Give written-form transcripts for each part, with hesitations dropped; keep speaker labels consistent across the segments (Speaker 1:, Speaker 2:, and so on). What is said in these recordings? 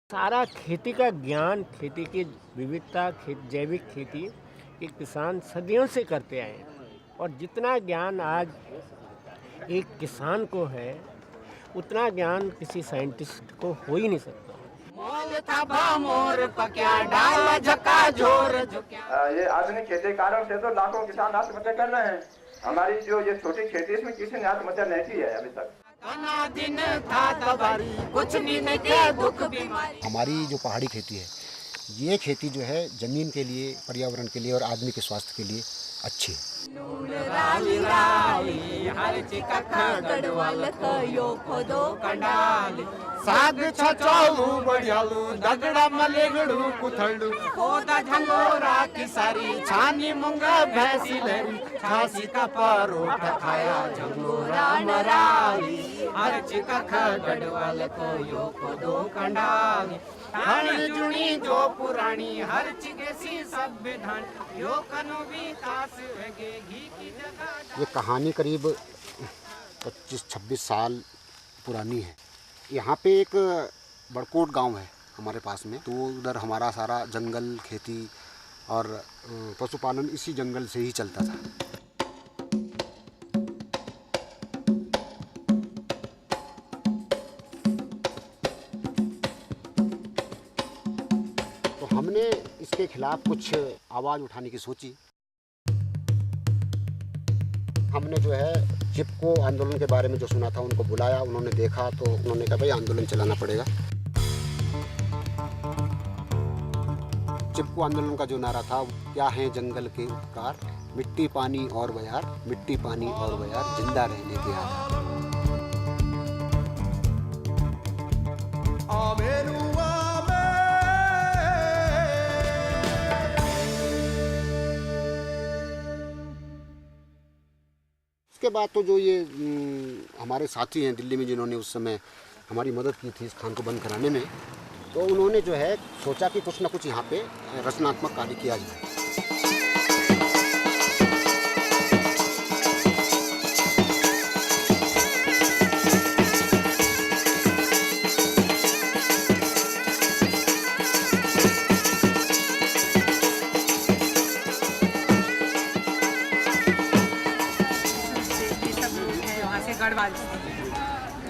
Speaker 1: सारा खेती का ज्ञान, खेती की विविधता, जैविक खेती ये किसान सदियों से करते आए हैं। और जितना ज्ञान आज एक किसान को है, उतना ज्ञान किसी साइंटिस्ट को हो ही नहीं सकता।
Speaker 2: ये आधुनिक खेती के कारण से तो लाखों किसान आत्महत्या कर रहे हैं। हमारी जो ये छोटी खेती है, इसमें किसी ने आत्महत्या नहीं की है अभी तक।
Speaker 3: हमारी जो पहाड़ी खेती है, ये खेती जो है ज़मीन के लिए, पर्यावरण के लिए और आदमी के स्वास्थ्य के लिए अच्छी है।
Speaker 4: साग छचालू बढ़ियालू दगड़ा मलेगड़ू कुथलू खोदा झंगोरा की सारी छानी मुंगा भैंसी लरी खांसी का परोठा खाया झंगोरा मराली हर चिकख गढ़वाल को यो खोदो कंडाली हर जुनी जो पुरानी हर चिकेसी संविधान यो कनो भी तास वेगे घी की जगह।
Speaker 3: ये कहानी करीब 25-26 साल पुरानी है। यहाँ पे एक बड़कोट गांव है हमारे पास में, तो उधर हमारा सारा जंगल खेती और पशुपालन इसी जंगल से ही चलता था। तो हमने इसके खिलाफ कुछ आवाज़ उठाने की सोची। हमने जो है चिपको आंदोलन के बारे में जो सुना था उनको बुलाया, उन्होंने देखा तो उन्होंने कहा भाई आंदोलन चलाना पड़ेगा। चिपको आंदोलन का जो नारा था, क्या है जंगल के उपकार, मिट्टी पानी और बयार, मिट्टी पानी और बयार, जिंदा रहने के आधार। उसके बाद तो जो ये हमारे साथी हैं दिल्ली में, जिन्होंने उस समय हमारी मदद की थी इस खान को बंद कराने में, तो उन्होंने जो है सोचा कि कुछ ना कुछ यहाँ पे रचनात्मक कार्य किया जाए।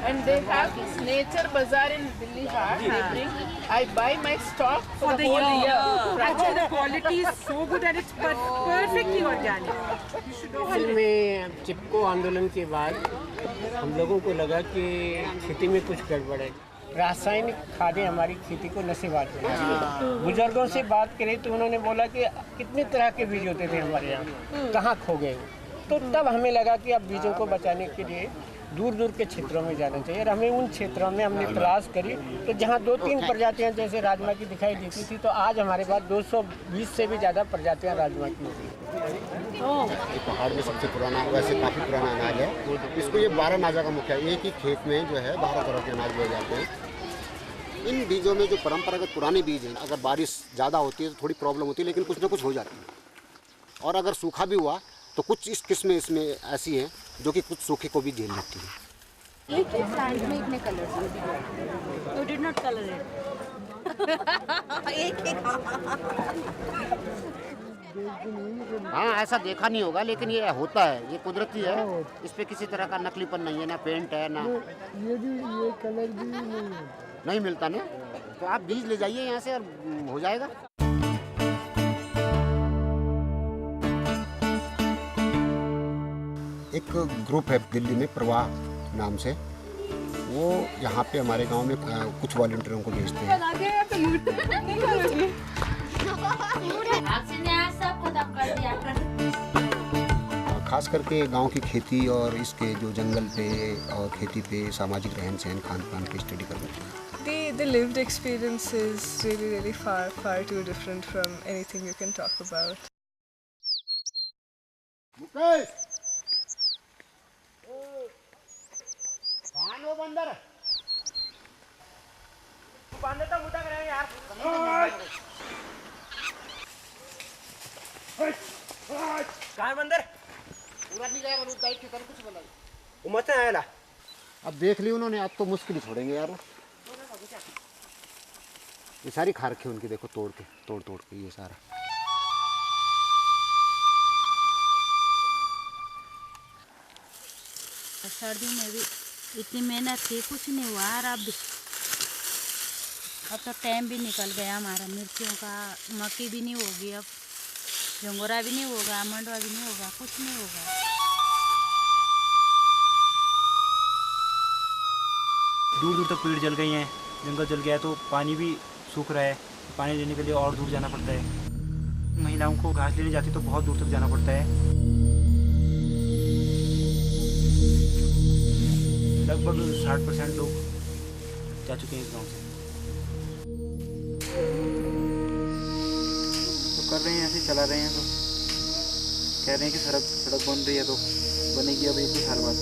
Speaker 5: And they have this nature bazaar in Delhi Haat. They bring, I buy my stock for the whole year.
Speaker 6: Actually, the quality is so good and it's perfectly organic.
Speaker 1: असल में चिपको आंदोलन के बाद हम लोगों को लगा कि खेती में कुछ गड़बड़ है। रासायनिक खादें हमारी खेती को नशेबाज हैं। बुजुर्गों से बात करें तो उन्होंने बोला कि कितने तरह के बीज होते थे हमारे यहाँ, कहाँ खो गए। तो तब हमें लगा कि अब बीजों को बचाने के लिए दूर दूर के क्षेत्रों में जाना चाहिए। और हमें उन क्षेत्रों में हमने तलाश करी, तो जहाँ 2-3 प्रजातियाँ जैसे राजमा की दिखाई देती थी, तो आज हमारे पास 220 से भी ज़्यादा प्रजातियाँ राजमा की होती हैं।
Speaker 3: पहाड़ में सबसे पुराना, वैसे काफ़ी पुराना अनाज है। इसको ये 12 नाजा का मुखिया, एक ही खेत में जो है 12 तरह के अनाज बोए जाते हैं। इन बीजों में जो परंपरागत पुराने बीज हैं, अगर बारिश ज़्यादा होती है तो थोड़ी प्रॉब्लम होती है, लेकिन कुछ ना कुछ हो जाती है। और अगर सूखा भी हुआ तो कुछ इस किस्में इसमें ऐसी हैं जो कि कुछ सूखे को भी झेल लेती हैं।
Speaker 7: एक प्लांट में इतने कलर्स हैं। You did not color it. एक
Speaker 3: हाँ, ऐसा देखा नहीं होगा, लेकिन ये होता है, ये कुदरती है। इस पे किसी तरह का नकलीपन नहीं है, ना पेंट है, ना
Speaker 8: ये कलर भी
Speaker 3: नहीं मिलता ना। तो आप बीज ले जाइए यहाँ से और हो जाएगा। एक ग्रुप है दिल्ली में, प्रवाह नाम से, वो यहाँ पे हमारे गांव में कुछ वॉलंटियरों को भेजते हैं। खास करके गांव की खेती और इसके जो जंगल पे और खेती पे सामाजिक रहन सहन खान पान पे स्टडी करते हैं।
Speaker 9: The lived experience is really far too different from anything you can talk about.
Speaker 1: बंदर बांधे तो मुटा करेंगे यार। कहाँ बंदर पूरा नहीं जाएगा, रुक जाएगी कर कुछ बोला उमत है ना।
Speaker 3: अब देख ली उन्होंने, अब तो मुश्किल ही छोड़ेंगे यार। ये सारी खा रखी है उनकी, देखो तोड़ के ये सारा।
Speaker 7: सर्दी में भी इतनी मेहनत थी, कुछ नहीं हुआ। और अब तो टाइम भी निकल गया हमारा, मिर्चियों का, मक्की भी नहीं होगी, अब झंगोरा भी नहीं होगा, मंडवा भी नहीं होगा, कुछ नहीं होगा।
Speaker 10: दूर दूर तक पेड़ जल गए हैं, जंगल जल गया है, तो पानी भी सूख रहा है। पानी लेने के लिए और दूर जाना पड़ता है। महिलाओं को घास लेने जाती तो बहुत दूर तक जाना पड़ता है। लगभग 60% लोग जा चुके हैं इस गांव से। तो कर रहे हैं, ऐसे चला रहे हैं। तो कह रहे हैं कि सड़क बन रही है, तो बनेगी अब 1 साल बाद।